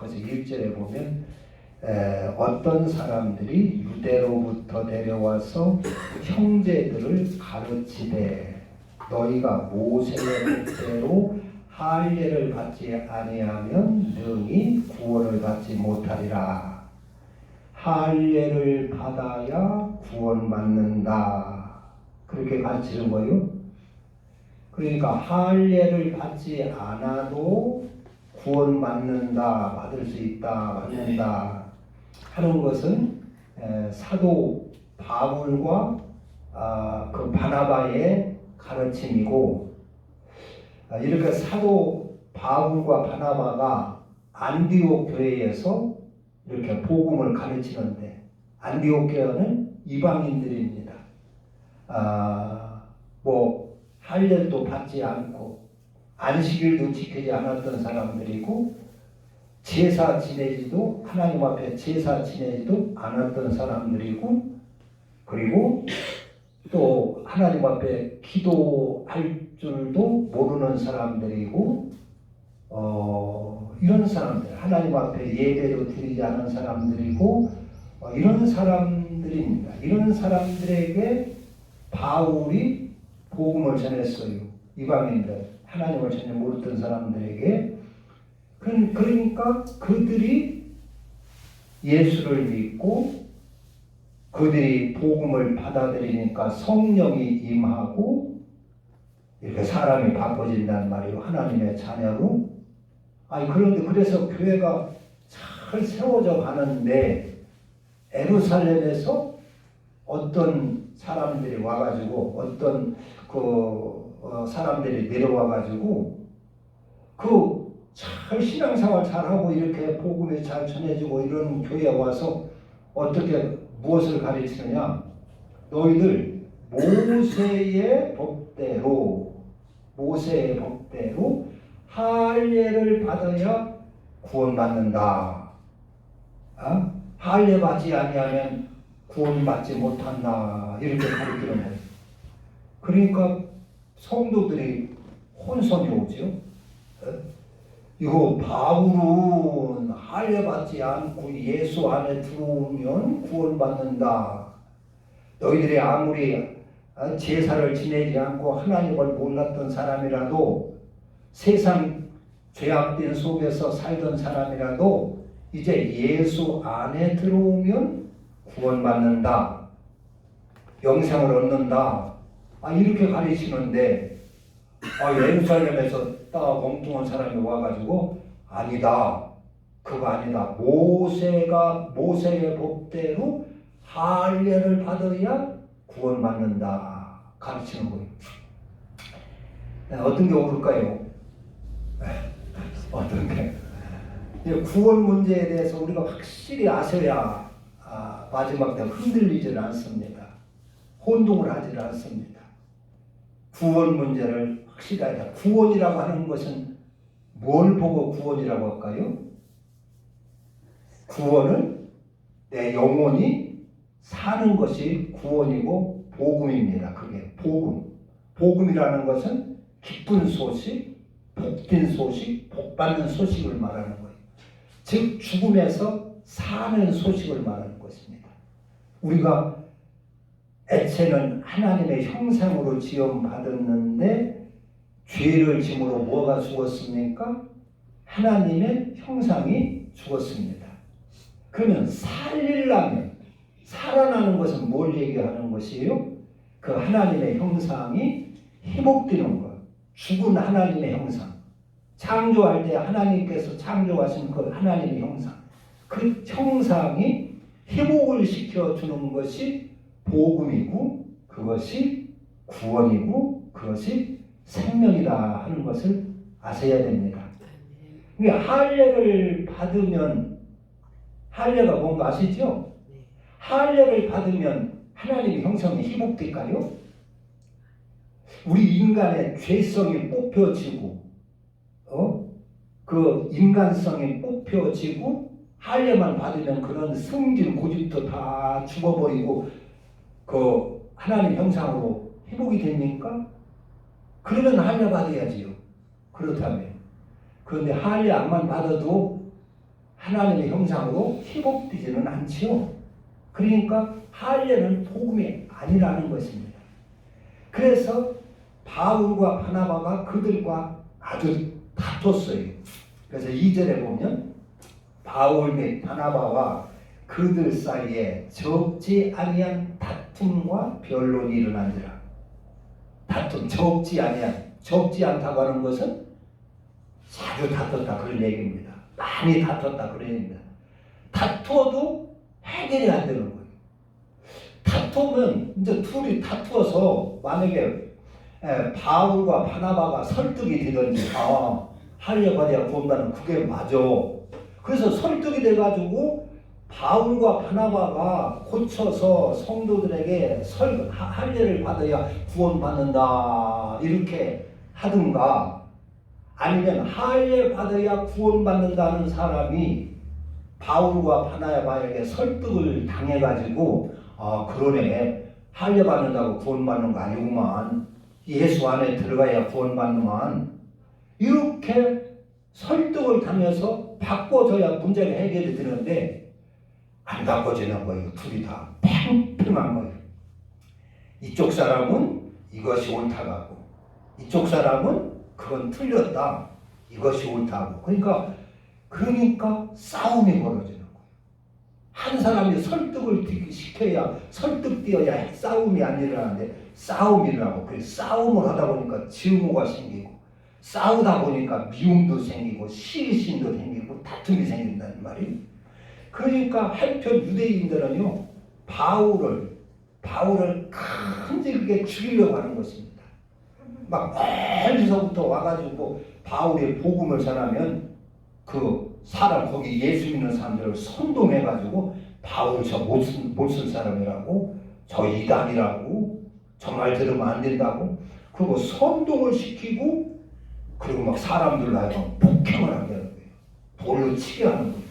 거기서 1절에 보면 어떤 사람들이 유대로부터 내려와서 형제들을 가르치되 너희가 모세의 법대로 할례를 받지 아니하면 능히 구원을 받지 못하리라. 할례를 받아야 구원받는다. 그렇게 가르치는 거예요. 그러니까 할례를 받지 않아도 구원받는다, 받을 수 있다, 받는다 하는 것은 사도 바울과 그 바나바의 가르침이고, 이렇게 사도 바울과 바나바가 안디옥 교회에서 이렇게 복음을 가르치는데, 안디옥 교회는 이방인들입니다. 뭐 할례도 받지 않고 안식일도 지키지 않았던 사람들이고, 제사 지내지도 하나님 앞에 제사 지내지도 않았던 사람들이고, 그리고 또 하나님 앞에 기도할 줄도 모르는 사람들이고, 이런 사람들, 하나님 앞에 예배도 드리지 않은 사람들이고, 이런 사람들입니다. 이런 사람들에게 바울이 복음을 전했어요. 이방인들, 하나님을 전혀 모르던 사람들에게. 그러니까 그들이 예수를 믿고 그들이 복음을 받아들이니까 성령이 임하고 이렇게 사람이 바꿔진다는 말이에요. 하나님의 자녀로. 그런데 그래서 교회가 잘 세워져 가는데, 예루살렘에서 어떤 사람들이 와가지고, 어떤 사람들이 내려와가지고 잘 신앙생활 잘하고 이렇게 복음이 잘 전해지고 이런 교회에 와서 어떻게 무엇을 가르치느냐? 너희들 모세의 법대로 할례를 받아야 구원받는다. 할례 받지 아니하면 구원받지 못한다. 이렇게 가르치는 거예요. 그러니까 성도들이 혼선이 오죠. 이거 바울은 할례 받지 않고 예수 안에 들어오면 구원받는다. 너희들이 아무리 제사를 지내지 않고 하나님을 몰랐던 사람이라도, 세상 죄악된 속에서 살던 사람이라도 이제 예수 안에 들어오면 구원받는다, 영생을 얻는다, 이렇게 가르치는데, 예루살렘에서 딱 엉뚱한 사람이 와가지고 아니다, 그거 아니다, 모세의 법대로 할례를 받아야 구원받는다 가르치는 거예요. 어떤 게 옳을까요? 어떤 게? 구원 문제에 대해서 우리가 확실히 아셔야 마지막 때 흔들리지는 않습니다. 혼동을 하지는 않습니다. 구원 문제를 확실히 알자. 구원이라고 하는 것은 뭘 보고 구원이라고 할까요? 구원은 내 영혼이 사는 것이 구원이고 복음입니다. 그게 복음이라는 것은 기쁜 소식, 복된 소식, 복받는 소식을 말하는 거예요. 즉 죽음에서 사는 소식을 말하는 것입니다. 우리가 애체는 하나님의 형상으로 지음받았는데 죄를 짐으로 뭐가 죽었습니까? 하나님의 형상이 죽었습니다. 그러면 살리려면, 살아나는 것은 뭘 얘기하는 것이에요? 그 하나님의 형상이 회복되는 것. 죽은 하나님의 형상. 창조할 때 하나님께서 창조하신 그 하나님의 형상. 그 형상이 회복을 시켜주는 것이 복음이고, 그것이 구원이고, 그것이 생명이다 하는 것을 아셔야 됩니다. 그러니까 할례를 받으면, 할례가 뭔가 아시죠? 할례를 받으면 하나님의 형상이 회복될까요? 우리 인간의 죄성이 뽑혀지고, 그 인간성이 뽑혀지고, 할례만 받으면 그런 성질 고집도 다 죽어버리고 그 하나님 형상으로 회복이 됩니까? 그러면 할례 받아야지요. 그렇다면. 그런데 할례 안만 받아도 하나님의 형상으로 희복되지는 않지요. 그러니까 할례는 복음이 아니라는 것입니다. 그래서 바울과 바나바가 그들과 아주 다퉜어요. 그래서 2절에 보면 바울 및 바나바와 그들 사이에 적지 아니한 다툼과 변론이 일어난지라. 다툼, 적지 않다고 하는 것은 자주 다퉜다 그런 얘기입니다. 많이 다퉜다 그런 얘기입니다. 다투어도 해결이 안 되는 거예요. 다투면 이제 둘이 다투어서 만약에 바울과 바나바가 설득이 되든지 할례 받아야 구원받는 그게 맞아. 그래서 설득이 돼가지고 바울과 바나바가 고쳐서 성도들에게 할례를 받아야 구원받는다 이렇게 하든가, 아니면 할례 받아야 구원받는다는 사람이 바울과 바나바에게 설득을 당해가지고 그러네, 할례 받는다고 구원받는 거 아니구만, 예수 안에 들어가야 구원받는만, 이렇게 설득을 당해서 바꿔줘야 문제가 해결이 되는데 안 바꿔지는 거예요. 둘이 다 팽팽한 거예요. 이쪽 사람은 이것이 옳다고 하고, 이쪽 사람은 그건 틀렸다, 이것이 옳다고. 그러니까 싸움이 벌어지는 거예요. 한 사람이 설득을 시켜야, 설득되어야 싸움이 안 일어나는데 싸움이 일어나고, 그 싸움을 하다 보니까 증오가 생기고, 싸우다 보니까 미움도 생기고 시기심도 생기고 다툼이 생긴다는 말이에요. 그러니까 한편 유대인들은요, 바울을 간직하게 죽이려고 하는 것입니다. 막 멀리서부터 와가지고 바울의 복음을 전하면 그 사람, 거기 예수 믿는 사람들을 선동해가지고 바울 저 못 쓴 사람이라고, 저 이단이라고, 저 말 들으면 안 된다고, 그리고 선동을 시키고, 그리고 막 사람들로 하여금 폭행을 하게 하는 거예요. 돌로 치게 하는 거예요.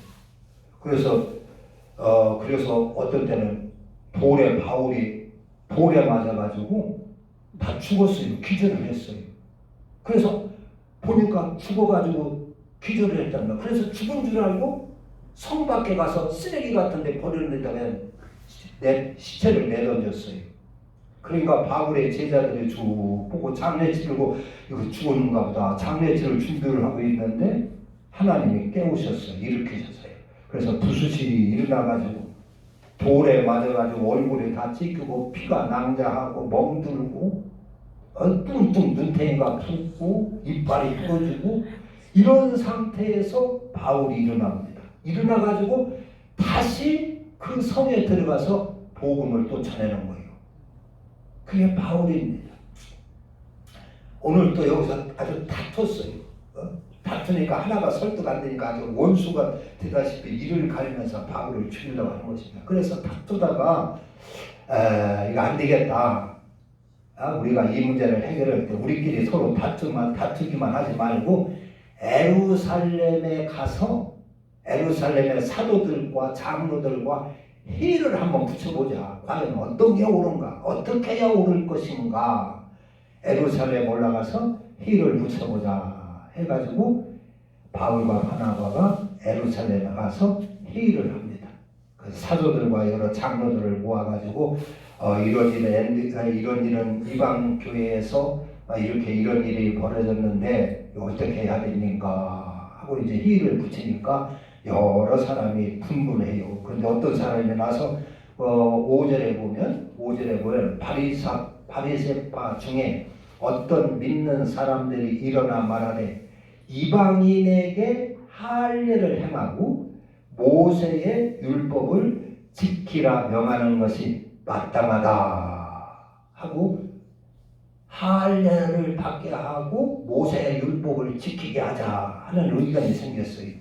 그래서 어떤 때는 바울이 돌에 맞아가지고 다 죽었어요. 기절을 했어요. 그래서 보니까 죽어가지고 기절을 했단 말이에요. 그래서 죽은 줄 알고 성 밖에 가서 쓰레기 같은 데 버리는 데다가 시체를 내던졌어요. 그러니까 바울의 제자들이 쭉 보고 장례 치르고 이거 죽었는가 보다, 장례 치를 준비를 하고 있는데 하나님이 깨우셨어요. 일으키셨어요. 그래서 부수실이 일어나가지고 돌에 맞아가지고 얼굴에 다 찢기고 피가 낭자하고 멍들고 뚱뚱 눈탱이가 붓고 이빨이 부러지고, 이런 상태에서 바울이 일어납니다. 일어나가지고 다시 그 성에 들어가서 복음을 또 전하는 거예요. 그게 바울입니다. 오늘 또 여기서 아주 다퉜어요. 다투니까 하나가 설득 안 되니까 아주 원수가 되다시피 이를 가리면서 바울을 죽이려고 하는 것입니다. 그래서 다투다가 이거 안 되겠다. 우리가 이 문제를 해결할 때 우리끼리 서로 다투기만 하지 말고 에루살렘에 가서 에루살렘의 사도들과 장로들과 회의를 한번 붙여보자. 과연 어떤 게 옳은가? 어떻게 해야 옳을 것인가? 에루살렘 올라가서 회의를 붙여보자 해가지고 바울과 바나바가 에루살렘에 가서 회의를 합니다. 그 사도들과 여러 장로들을 모아가지고 이런 이방 교회에서 이렇게 이런 일이 벌어졌는데 어떻게 해야 됩니까? 하고 이제 회의를 붙이니까 여러 사람이 분분해요. 그런데 어떤 사람이 나서 5절에 보면 바리새파 중에 어떤 믿는 사람들이 일어나 말하되 이방인에게 할례를 행하고 모세의 율법을 지키라 명하는 것이 마땅하다 하고, 할례를 받게 하고 모세의 율법을 지키게 하자 하는 의견이 생겼어요.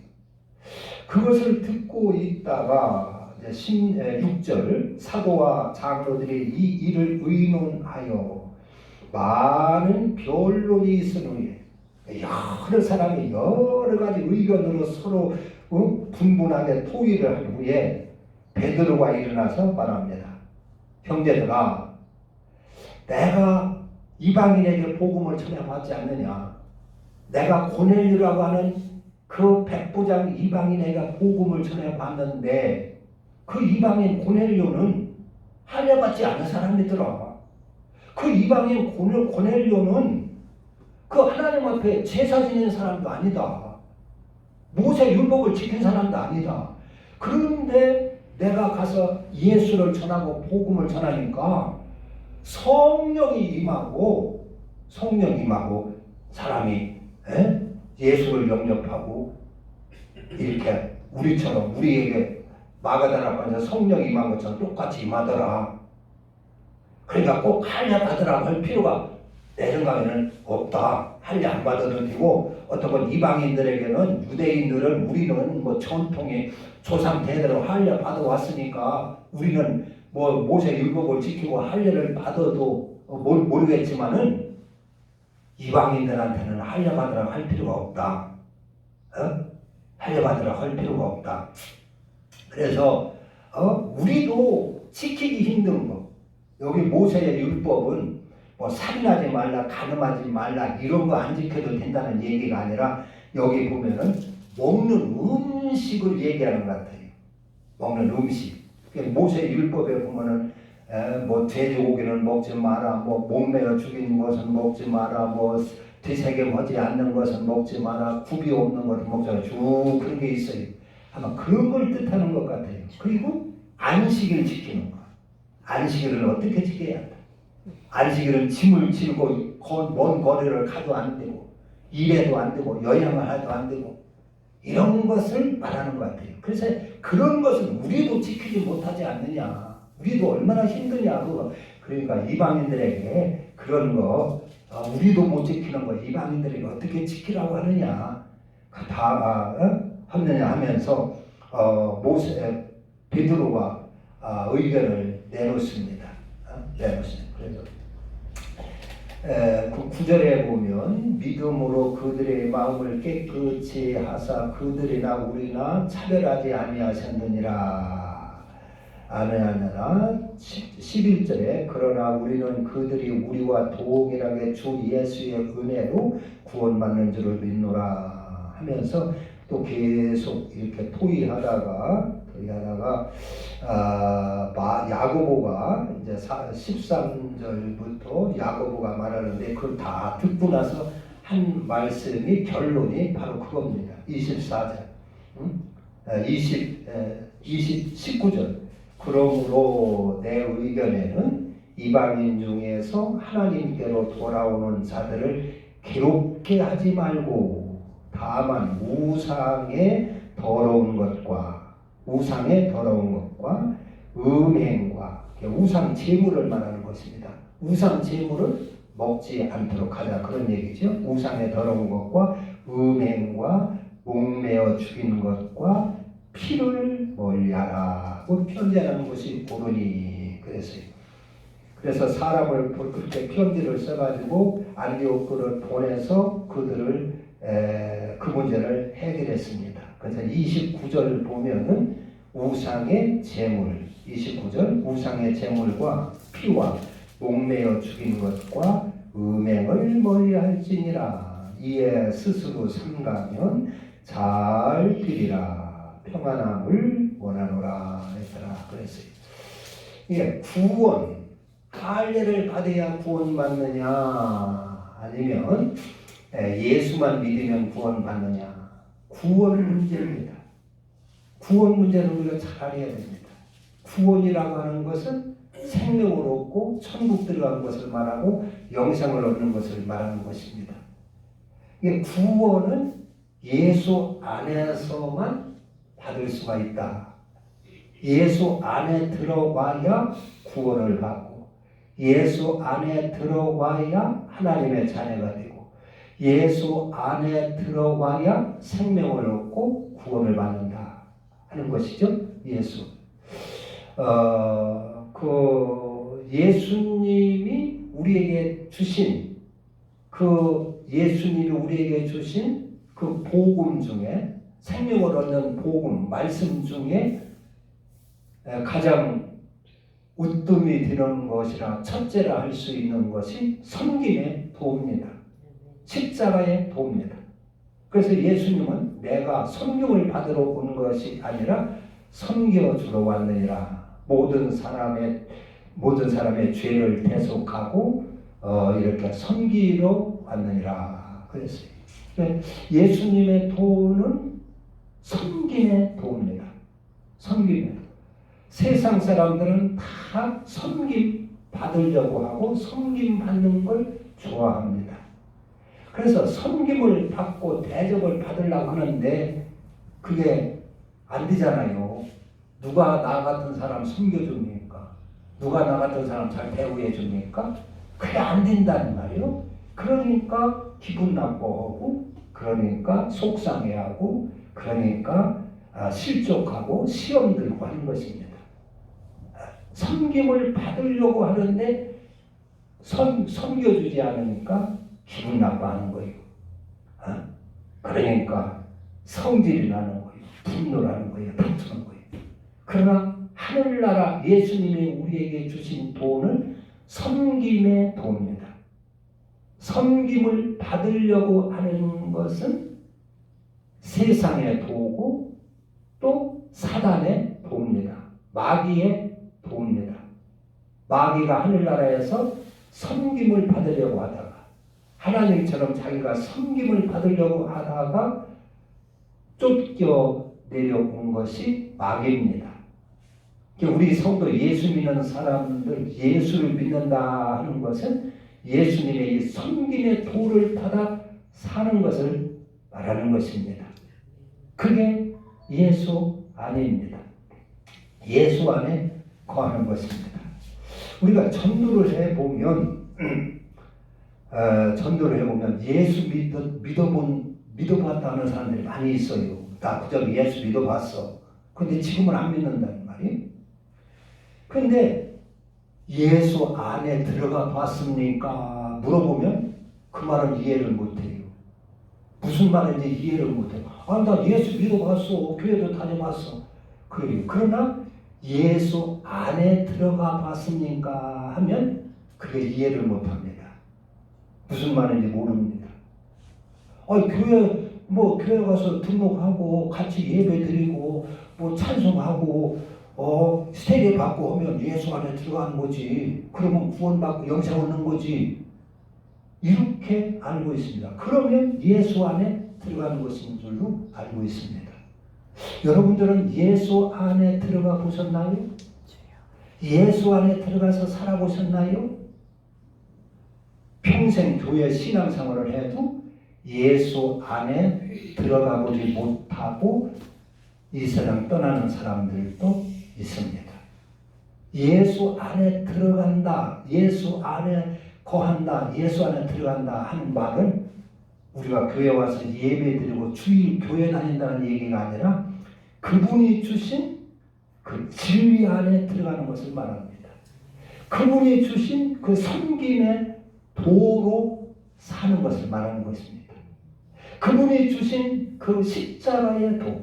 그것을 듣고 있다가 6절, 사도와 장로들이 이 일을 의논하여 많은 변론이 있은 후에, 여러 사람이 여러 가지 의견으로 서로 분분하게 토의를 한 후에 베드로가 일어나서 말합니다. 형제들아, 내가 이방인에게 복음을 전해받지 않느냐? 내가 고넬료라고 하는 그 백부장 이방인에게 복음을 전해봤는데 그 이방인 고넬료는 할례받지 않은 사람이더라. 그 이방인 고넬료는 그 하나님 앞에 제사 지낸 사람도 아니다. 모세 율법을 지킨 사람도 아니다. 그런데 내가 가서 예수를 전하고 복음을 전하니까 성령이 임하고 사람이 예수를 영접하고 이렇게 우리처럼 우리에게 마가다락방에서 성령이 임한 것처럼 똑같이 임하더라. 그러니까 꼭 할례 받으라고 할 필요가 내 생각에는 없다. 할례 안 받아도 되고 어떤 건 이방인들에게는 유대인들은 우리는 뭐 전통이 조상 대대로 할례 받아왔으니까 우리는 뭐 모세 율법을 지키고 할례를 받아도 모르겠지만은 이방인들한테는 할례 받으라고 할 필요가 없다. 할례 받으라고 할 필요가 없다. 그래서 우리도 지키기 힘든 거. 여기 모세의 율법은 뭐 살인하지 말라, 간음하지 말라 이런 거 안 지켜도 된다는 얘기가 아니라 여기 보면은 먹는 음식을 얘기하는 것 같아요. 먹는 음식. 모세 율법에 보면은 뭐 돼지고기는 먹지 마라, 뭐 몸매어 죽이는 것은 먹지 마라, 뭐 되새김하지 않는 것은 먹지 마라, 굽이 없는 것은 먹지 마라, 쭉 그런 게 있어요. 아마 그런 걸 뜻하는 것 같아요. 그리고 안식일 지키는 거. 안식일을 어떻게 지켜야 한다. 안식일은 짐을 지고 먼 거리를 가도 안 되고 일해도 안 되고 여행을 해도 안 되고 이런 것을 말하는 것 같아요. 그래서 그런 것은 우리도 지키지 못하지 않느냐. 우리도 얼마나 힘드냐고. 그러니까 이방인들에게 그런 거 우리도 못 지키는 거 이방인들에게 어떻게 지키라고 하느냐 하느냐 하면서 모세 베드로가 의견을 내놓습니다. 그래서 그 9절에 보면 믿음으로 그들의 마음을 깨끗이 하사 그들이나 우리나 차별하지 아니하셨느니라. 아멘하느라. 11절에 그러나 우리는 그들이 우리와 동일하게 주 예수의 은혜로 구원받는 줄을 믿노라 하면서 또 계속 이렇게 토의하다가 야고보가 이제 13절부터 야고보가 말하는데 그걸 다 듣고 나서 한 말씀이 결론이 바로 그겁니다. 24절 19절 그러므로 내 의견에는 이방인 중에서 하나님께로 돌아오는 자들을 괴롭게 하지 말고 다만 우상의 더러운 것과 음행과 우상 제물을 말하는 것입니다. 우상 제물을 먹지 않도록 하자 그런 얘기죠. 우상의 더러운 것과 음행과 목매어 죽이는 것과 피를 멀리하라고 편지하는 것이 고르니 그랬어요. 그래서 사람을 그렇게 편지를 써가지고 안디옥으로 보내서 그들을 그 문제를 해결했습니다. 그래서 29절 보면은 우상의 제물 29절 우상의 제물과 피와 목매어 죽인 것과 음행을 멀리할지니라. 이에 스스로 삼가면 잘 되리라. 평안함을 원하노라 했더라 그랬어요. 이게 구원 할례를 받아야 구원받느냐 아니면 예수만 믿으면 구원받느냐. 구원 문제입니다. 구원 문제는 우리가 잘 알아야 됩니다. 구원이라고 하는 것은 생명을 얻고 천국 들어가는 것을 말하고 영생을 얻는 것을 말하는 것입니다. 이게 구원은 예수 안에서만 받을 수가 있다. 예수 안에 들어가야 구원을 받고 예수 안에 들어가야 하나님의 자녀가 되고 예수 안에 들어가야 생명을 얻고 구원을 받는다 하는 것이죠. 예수. 그 예수님이 우리에게 주신 그 복음 중에 생명을 얻는 복음 말씀 중에 가장 으뜸이 되는 것이라 첫째라 할 수 있는 것이 섬김의 도입니다. 십자가의 도입니다. 그래서 예수님은 내가 섬김을 받으러 온 것이 아니라 섬겨주러 왔느니라. 모든 사람의 죄를 대속하고 이렇게 섬기러 왔느니라 그랬어요. 예수님의 도는 섬김의 도입니다. 섬김의 도. 세상 사람들은 다 섬김 받으려고 하고 섬김 받는 걸 좋아합니다. 그래서 섬김을 받고 대접을 받으려고 하는데 그게 안 되잖아요. 누가 나 같은 사람 섬겨줍니까? 누가 나 같은 사람 잘 대우해 줍니까? 그게 안 된다는 말이에요. 그러니까 기분 나빠하고, 그러니까 속상해하고, 그러니까 실족하고 시험 들고 하는 것입니다. 섬김을 받으려고 하는데 섬겨주지 않으니까 기분 나빠하는 거예요. 그러니까 성질이 나는 거예요. 분노라는 거예요. 다투는 거예요. 그러나 하늘나라 예수님이 우리에게 주신 도는 섬김의 도입니다. 섬김을 받으려고 하는 것은 세상의 도고 또 사단의 도입니다. 마귀의 도입니다. 마귀가 하늘나라에서 섬김을 받으려고 하다가 하나님처럼 자기가 섬김을 받으려고 하다가 쫓겨내려온 것이 마귀입니다. 우리 성도 예수 믿는 사람들, 예수를 믿는다 하는 것은 예수님의 이 섬김의 도를 받아 사는 것을 말하는 것입니다. 그게 예수 안입니다. 예수 안에 거하는 것입니다. 우리가 전도를 해보면 예수 믿어봤다는 사람들이 많이 있어요. 나 그저 예수 믿어봤어. 근데 지금은 안 믿는다는 말이. 근데 예수 안에 들어가 봤습니까? 물어보면 그 말은 이해를 못해요. 무슨 말인지 이해를 못해요. 나 예수 믿어봤어. 교회도 다녀봤어. 그래요. 그러나 예수 안에 들어가 봤습니까? 하면 그게 이해를 못합니다. 무슨 말인지 모릅니다. 교회 가서 등록하고 같이 예배 드리고 찬송하고 세례 받고 하면 예수 안에 들어가는 거지. 그러면 구원받고 영생 얻는 거지. 이렇게 알고 있습니다. 그러면 예수 안에 들어가는 것인 줄로 알고 있습니다. 여러분들은 예수 안에 들어가 보셨나요? 예수 안에 들어가서 살아보셨나요? 평생 교회 신앙생활을 해도 예수 안에 들어가 보지 못하고 이 세상 떠나는 사람들도 있습니다. 예수 안에 들어간다, 예수 안에 거한다, 예수 안에 들어간다 하는 말은 우리가 교회 와서 예배 드리고 주일 교회 다닌다는 얘기가 아니라 그분이 주신 그 진리 안에 들어가는 것을 말합니다. 그분이 주신 그 섬김의 도로 사는 것을 말하는 것입니다. 그분이 주신 그 십자가의 도.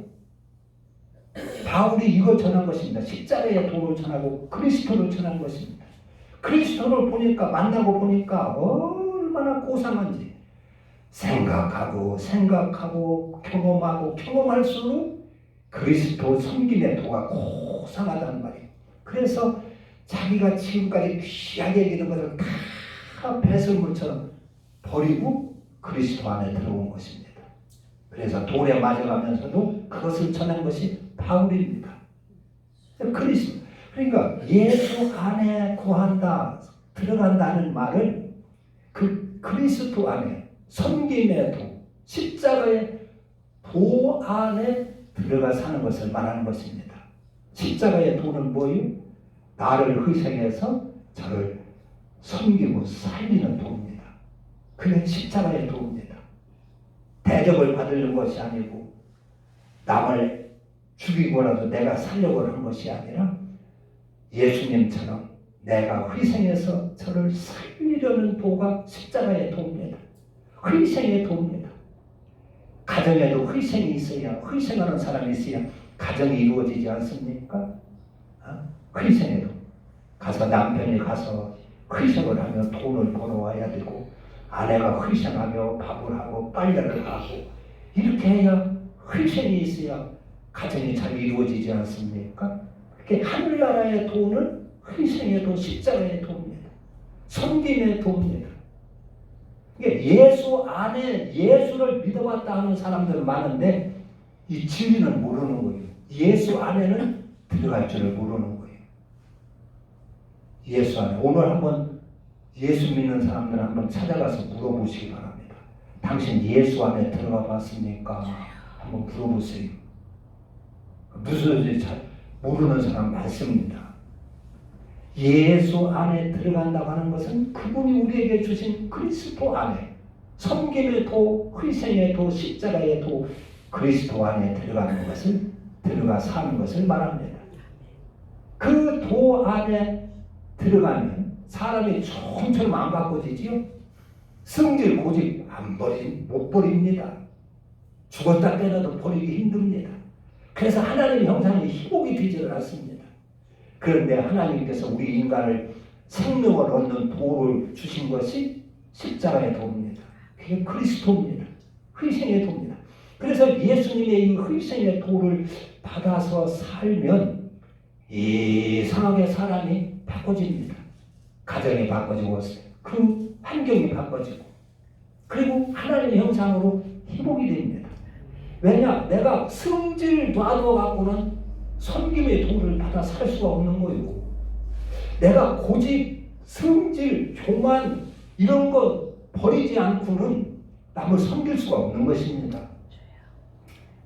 바울이 이거 전한 것입니다. 십자가의 도를 전하고 그리스도를 전한 것입니다. 그리스도를 만나고 보니까 얼마나 고상한지 생각하고 경험할수록 그리스도 섬김의 도가 고상하다는 말이에요. 그래서 자기가 지금까지 귀하게 여기는 것을 다 배설물처럼 버리고 그리스도 안에 들어온 것입니다. 그래서 돌에 맞아가면서도 그것을 전한 것이 바울입니다. 그리스도. 그러니까 예수 안에 거한다, 들어간다는 말은 그 그리스도 안에 섬김의 도, 십자가의 도 안에 들어가 사는 것을 말하는 것입니다. 십자가의 도는 뭐예요? 나를 희생해서 저를 섬기고 살리는 도입니다. 그게 십자가의 도입니다. 대접을 받으려는 것이 아니고 남을 죽이고라도 내가 살려고 하는 것이 아니라 예수님처럼 내가 희생해서 저를 살리려는 도가 십자가의 도입니다. 희생의 도입니다. 가정에도 희생이 있어야, 희생하는 사람이 있어야 가정이 이루어지지 않습니까? 희생의 도. 가서 남편이 가서 희생을 하며 돈을 벌어와야 되고 아내가 희생하며 밥을 하고 빨래를 하고 이렇게 해야 희생이 있어야 가정이 잘 이루어지지 않습니까? 그렇게 하늘나라의 도는 희생의 도, 십자가의 도입니다. 섬김의 도입니다. 예수 안에 예수를 믿어봤다 하는 사람들은 많은데 이 진리는 모르는 거예요. 예수 안에는 들어갈 줄을 모르는 거예요. 예수 안에. 오늘 한번 예수 믿는 사람들 한번 찾아가서 물어보시기 바랍니다. 당신 예수 안에 들어가 봤습니까? 한번 물어보세요. 무슨 소리인지 잘 모르는 사람 많습니다. 예수 안에 들어간다고 하는 것은 그분이 우리에게 주신 그리스도 안에, 섬김의 도, 희생의 도, 십자가의 도, 그리스도 안에 들어가는 것을, 들어가 사는 것을 말합니다. 그 도 안에 들어가면 사람이 좀처럼 안 바꿔지지요. 성질 고집 못 버립니다. 죽었다 깨어나도 버리기 힘듭니다. 그래서 하나님의 형상이 희복이 되지를 않습니다. 그런데 하나님께서 우리 인간을 생명을 얻는 도를 주신 것이 십자가의 도입니다. 그게 그리스도입니다. 희생의 도입니다. 그래서 예수님의 이 희생의 도를 받아서 살면 이상하게 사람이 바꿔집니다. 가정이 바꿔지고 그 환경이 바꿔지고 그리고 하나님의 형상으로 희복이 됩니다. 왜냐? 내가 성질 놔둬갖고는 섬김의 도를 받아 살 수가 없는 거예요. 내가 고집, 성질, 교만 이런 거 버리지 않고는 남을 섬길 수가 없는 것입니다.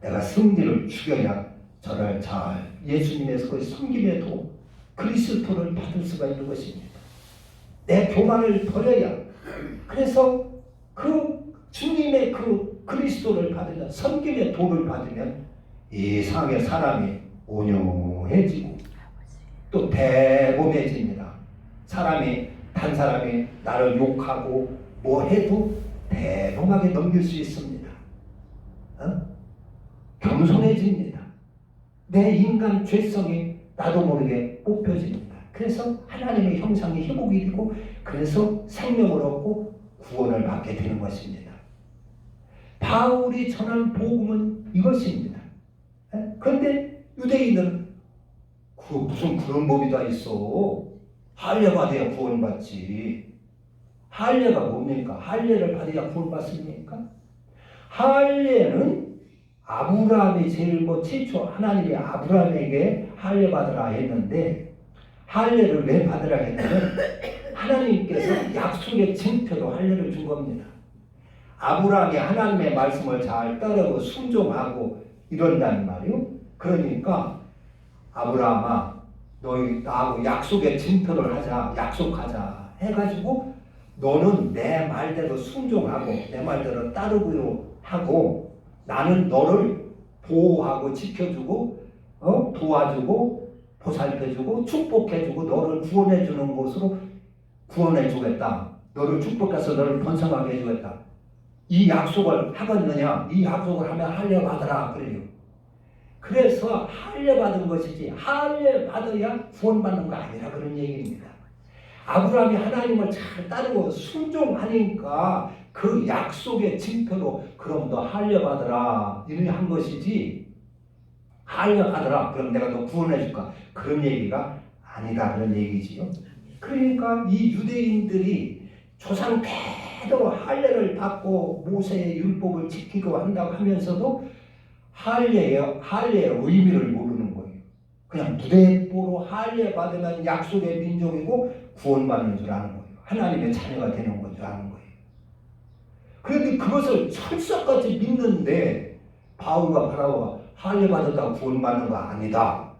내가 성질을 죽여야 저를 잘 예수님에서 그 섬김의 도, 그리스도를 받을 수가 있는 것입니다. 내 교만을 버려야 그래서 그 주님의 그 그리스도를 받으면 섬김의 도를 받으면 이상하게 사람이 온유해지고 또 대범해집니다. 단 사람이 나를 욕하고 뭐 해도 대범하게 넘길 수 있습니다. 겸손해집니다. 내 인간 죄성이 나도 모르게 뽑혀집니다. 그래서 하나님의 형상이 회복이 되고 그래서 생명을 얻고 구원을 받게 되는 것입니다. 바울이 전한 복음은 이것입니다. 그런데 유대인들은 무슨 그런 법이 다 있어. 할례 받아야 구원받지. 할례가 뭡니까? 할례를 받아야 구원받습니까? 할례는 아브라함이 제일 최초 하나님이 아브라함에게 할례 받으라 했는데 할례를 왜 받으라 했냐면 하나님께서 약속의 증표로 할례를 준 겁니다. 아브라함이 하나님의 말씀을 잘 따르고 순종하고 이런다는 말이요. 그러니까 아브라함아 너희 나하고 약속의 증표를 하자, 약속하자 해가지고 너는 내 말대로 순종하고 내 말대로 따르기로 하고 나는 너를 보호하고 지켜주고 도와주고 보살펴주고 축복해주고 너를 구원해주는 곳으로 구원해주겠다. 너를 축복해서 너를 번성하게 해주겠다. 이 약속을 하겠느냐? 이 약속을 하면 할례 받으라 그래요. 그래서 할례 받은 것이지 할례 받아야 구원받는 거 아니라 그런 얘기입니다. 아브라함이 하나님을 잘 따르고 순종하니까 그 약속의 증표로 그럼 너 할례 받으라 이렇게 한 것이지 할례 받으라 그럼 내가 너 구원해 줄까 그런 얘기가 아니다 그런 얘기지요. 그러니까 이 유대인들이 조상 대대로 할례를 받고 모세의 율법을 지키고 한다고 하면서도 할례의 의미를 모르는 거예요. 그냥 무대뽀로 할례 받으면 약속의 민족이고 구원받는 줄 아는 거예요. 하나님의 자녀가 되는 건 줄 아는 거예요. 그런데 그것을 철석같이 믿는데 바울과 바라보가 할례 받았다고 구원받는 거 아니다.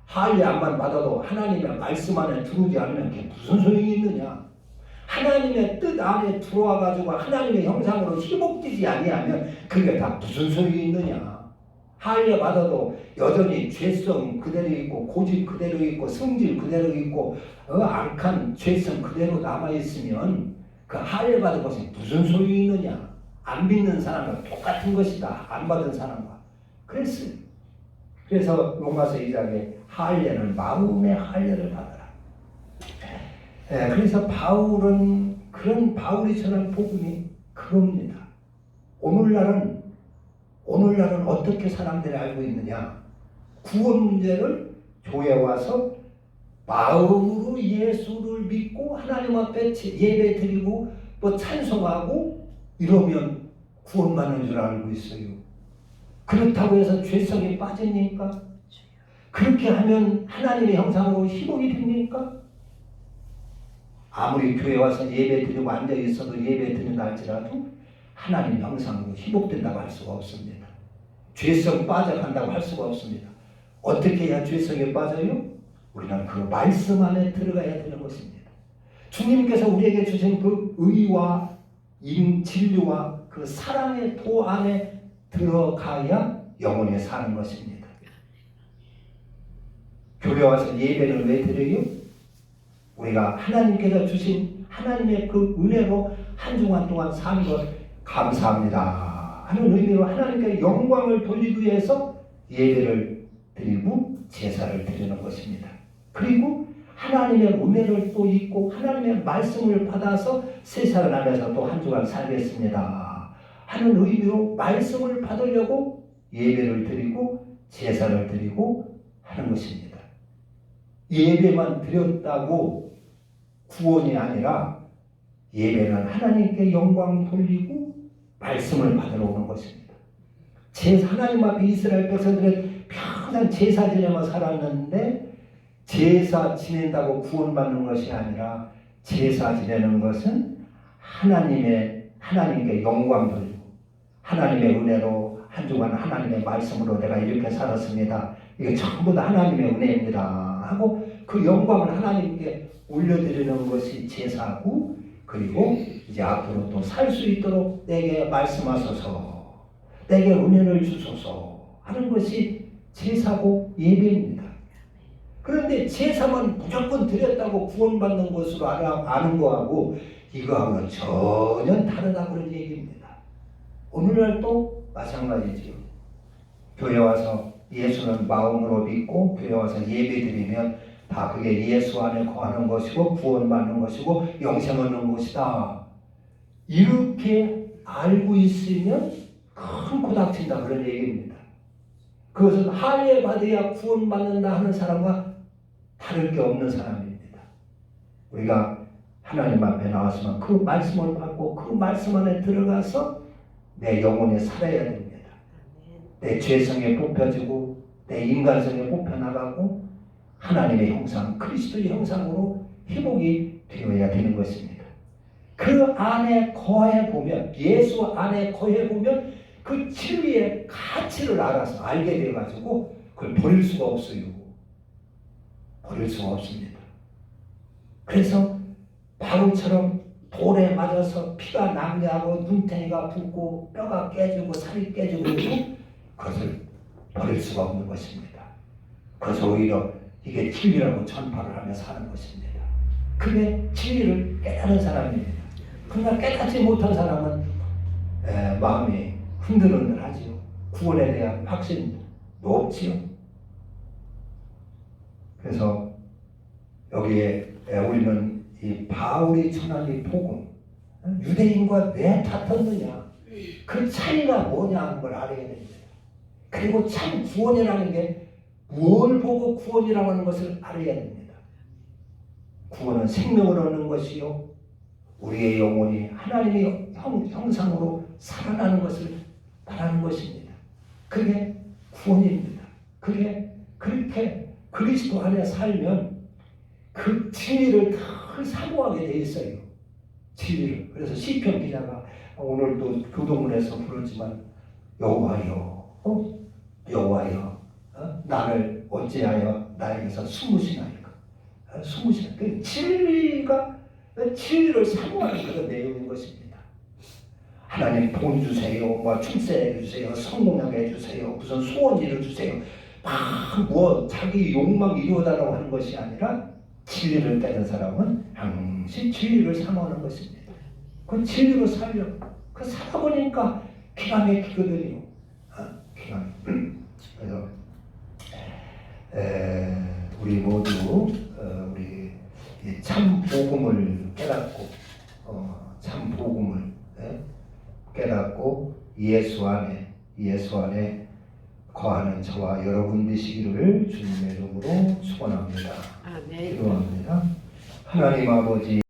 할례 안만 받아도 하나님의 말씀 안에 들어오지 않으면 그게 무슨 소용이 있느냐. 하나님의 뜻 안에 들어와가지고 하나님의 형상으로 희복되지 아니하면 그게 다 무슨 소용이 있느냐. 할례 받아도 여전히 죄성 그대로 있고 고집 그대로 있고 성질 그대로 있고 악한 죄성 그대로 남아있으면 그 할례 받은 것이 무슨 소용이 있느냐. 안 믿는 사람과 똑같은 것이다. 안 받은 사람과. 그랬어요. 그래서 로마서 2장에 할례는 마음의 할례를 받아라. 그래서 바울이 전한 복음이 그겁니다. 오늘날은 오늘날은 어떻게 사람들이 알고 있느냐? 구원 문제를 교회 와서 마음으로 예수를 믿고 하나님 앞에 예배 드리고 뭐 찬송하고 이러면 구원받는 줄 알고 있어요. 그렇다고 해서 죄성에 빠집니까? 그렇게 하면 하나님의 형상으로 희복이 됩니까? 아무리 교회 와서 예배 드리고 앉아 있어도 예배 드린다 할지라도 하나님 형상으로 희복된다고 할 수가 없습니다. 죄성 빠져간다고 할 수가 없습니다. 어떻게 해야 죄성에 빠져요? 우리는 그 말씀 안에 들어가야 되는 것입니다. 주님께서 우리에게 주신 그 의와 진리와 그 사랑의 도 안에 들어가야 영원히 사는 것입니다. 교회 와서 예배를 왜 드려요? 우리가 하나님께서 주신 하나님의 그 은혜로 한 주간 동안 산 것 감사합니다 하는 의미로 하나님께 영광을 돌리기 위해서 예배를 드리고 제사를 드리는 것입니다. 그리고 하나님의 은혜를 또 잊고 하나님의 말씀을 받아서 세상을 안에서 또 한 주간 살겠습니다 하는 의미로 말씀을 받으려고 예배를 드리고 제사를 드리고 하는 것입니다. 예배만 드렸다고 구원이 아니라 예배는 하나님께 영광 돌리고 말씀을 받으러 오는 것입니다. 하나님 앞에 이스라엘 백성들은 평생 제사 지내며 살았는데 제사 지낸다고 구원받는 것이 아니라 제사 지내는 것은 하나님께 영광 돌리고 하나님의 은혜로 한 주간 하나님의 말씀으로 내가 이렇게 살았습니다. 이게 전부 다 하나님의 은혜입니다 하고 그 영광을 하나님께 올려드리는 것이 제사고, 그리고 이제 앞으로 또 살 수 있도록 내게 말씀하소서, 내게 은혜를 주소서 하는 것이 제사고 예배입니다. 그런데 제사만 무조건 드렸다고 구원받는 것으로 아는 거하고 이거하고는 전혀 다르다 그런 얘기입니다. 오늘날도 마찬가지죠. 교회 와서 예수는 마음으로 믿고 교회 와서 예배드리면 다 그게 예수 안에 거하는 것이고 구원받는 것이고 영생 얻는 것이다. 이렇게 알고 있으면 큰 고닥친다 그런 얘기입니다. 그것은 할례 받아야 구원받는다 하는 사람과 다를 게 없는 사람입니다. 우리가 하나님 앞에 나왔으면 그 말씀을 받고 그 말씀 안에 들어가서 내 영혼에 살아야 됩니다. 내 죄성에 뽑혀지고 내 인간성에 뽑혀나가고 하나님의 형상, 그리스도의 형상으로 회복이 되어야 되는 것입니다. 그 안에 거해보면, 예수 안에 거해보면 그 진리의 가치를 알아서 알게 돼가지고 그걸 버릴 수가 없어요. 버릴 수가 없습니다. 그래서 바울처럼 돌에 맞아서 피가 낭자하고 눈탱이가 붓고 뼈가 깨지고 살이 깨지고 해도 그것을 버릴 수가 없는 것입니다. 그래서 오히려 이게 진리라고 전파를 하며 사는 것입니다. 그게 진리를 깨달은 사람입니다. 그러나 깨닫지 못한 사람은 마음이 흔들흔들하지요. 구원에 대한 확신도 없지요. 그래서 여기에 우리는 이 바울이 전한 이 복음, 유대인과 왜 다퉜느냐, 그 차이가 뭐냐 하는 걸 알아야 됩니다. 그리고 참 구원이라는 게 뭘 보고 구원이라고 하는 것을 알아야 됩니다. 구원은 생명을 얻는 것이요, 우리의 영혼이 하나님의 형상으로 살아나는 것을 말하는 것입니다. 그게 구원입니다. 그게 그렇게 그리스도 안에 살면 그 진리를 늘 사모하게 돼 있어요. 진리를. 그래서 시편 기자가 오늘도 교동문에서 부르지만 여호와여, 여호와여, 나를 어찌하여 나에게서 숨으시나이까. 숨으시나. 그 진리를 사모하는 그런 내용인 것입니다. 하나님 돈 주세요, 뭐 출세 해주세요, 성공하게 해주세요, 무슨 소원 이루어주세요. 뭐 자기 욕망 이루어달라고 하는 것이 아니라 진리를 깨는 사람은 항상 진리를 사모하는 것입니다. 그 진리로 살려. 그 살아보니까 기가 막히거든요. 기가. 그래서 우리 모두 우리 참 복음을 깨닫고 참 복음을 깨닫고 예수 안에 예수 안에 거하는 저와 여러분 되시기를 주님의 이름으로 축원합니다. 아멘. 기도합니다. 하나님 아버지